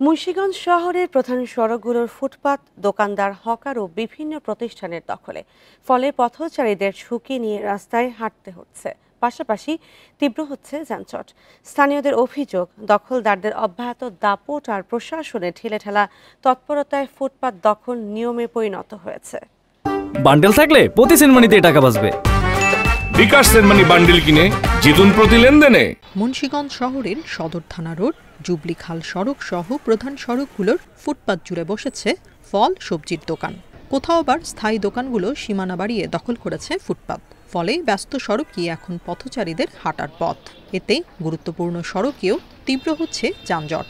মুন্সিগঞ্জ শহরের প্রধান সড়কগুলোর ফুটপাত, দোকানদার, হকার ও বিভিন্ন প্রতিষ্ঠানের দখলে। ফলে পথচারীদের ঝুঁকি নিয়ে রাস্তায় হাঁটতে হচ্ছে, পাশাপাশি তীব্র হচ্ছে যানজট। স্থানীয়দের অভিযোগ, দখলদারদের অব্যাহত দাপট আর প্রশাসনের ঢিলেঢালা তৎপরতায় ফুটপাত দখল নিয়মে পরিণত হয়েছে। বান্ডেল থাকলে প্রতি সেনমানিতে টাকা বাঁচবে। বিকাশ সেনমানি বান্ডেল কিনে জিতুন প্রতি লেনদেনে। মুন্সিগঞ্জ শহরের সদর থানা রোড, জুবলি খাল সড়ক সহ প্রধান সড়কগুলোর ফুটপাত জুড়ে বসেছে ফল সবজির দোকান। কোথাও আবার স্থায়ী দোকানগুলো সীমানা বাড়িয়ে দখল করেছে ফুটপাত। ফলে ব্যস্ত সড়কই এখন পথচারীদের হাঁটার পথ। এতে গুরুত্বপূর্ণ সড়কেও তীব্র হচ্ছে যানজট।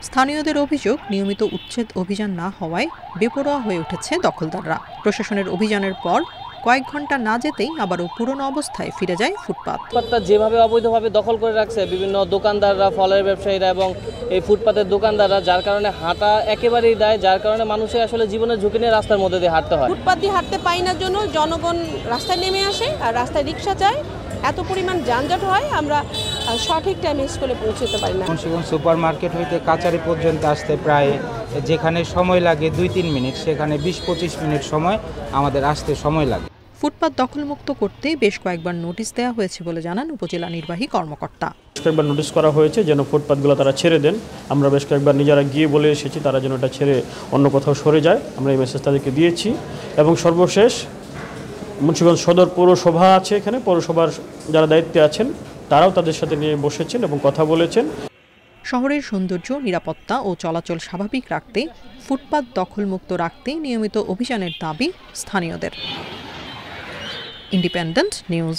স্থানীয়দের অভিযোগ, নিয়মিত উচ্ছেদ অভিযান না হওয়ায় বেপরোয়া হয়ে উঠেছে দখলদাররা। প্রশাসনের অভিযানের পর কয়েক ঘন্টা না যেতেই আবারও পুরনো অবস্থায় ফিরে যায় ফুটপাত। ফুটপাতটা যেভাবে অবৈধভাবে দখল করে রাখছে বিভিন্ন দোকানদাররা, ফলের ব্যবসায়ীরা এবং এই ফুটপাতের দোকানদাররা, যার কারণে হাঁটা একেবারেই দায়, যার কারণে মানুষের আসলে জীবনের ঝুঁকি নিয়ে রাস্তার মধ্যে দিয়ে হাঁটতে হয়। ফুটপাত দিয়ে হাঁটতে পাই না জন্য জনগণ রাস্তায় নেমে আসে আর রাস্তায় রিক্সা চায়। এত পরিমাণ যানজট হয়, আমরা সঠিক টাইমে স্কুলে পৌঁছতে পারি না। মুন্সিগঞ্জ সুপার মার্কেট হইতে কাচারি পর্যন্ত আসতে প্রায় যেখানে সময় লাগে 2-3 মিনিট, সেখানে 20-25 মিনিট সময় আমাদের আসতে সময় লাগে। ফুটপাত দখলমুক্ত করতে বেশ কয়েকবার নোটিশ দেওয়া হয়েছে বলে জানান উপজেলা নির্বাহী কর্মকর্তা। কয়েকবার নোটিশ করা হয়েছে যেন ফুটপাতগুলো তারা ছেড়ে দেন। আমরা বেশ কয়েকবার নিজেরা গিয়ে বলে এসেছি তারা যেন এটা ছেড়ে অন্য কোথাও সরে যায়। আমরা এই মেসেজ তাদেরকে দিয়েছি। এবং সর্বশেষ মুন্সিগঞ্জ সদর পৌরসভা আছে, এখানে পৌরসভার যারা দায়িত্বে আছেন তারাও তাদের সাথে নিয়ে বসেছেন এবং কথা বলেছেন। শহরের সৌন্দর্য, নিরাপত্তা ও চলাচল স্বাভাবিক রাখতে, ফুটপাত দখলমুক্ত রাখতে নিয়মিত অভিযানের দাবি স্থানীয়দের। Independent news.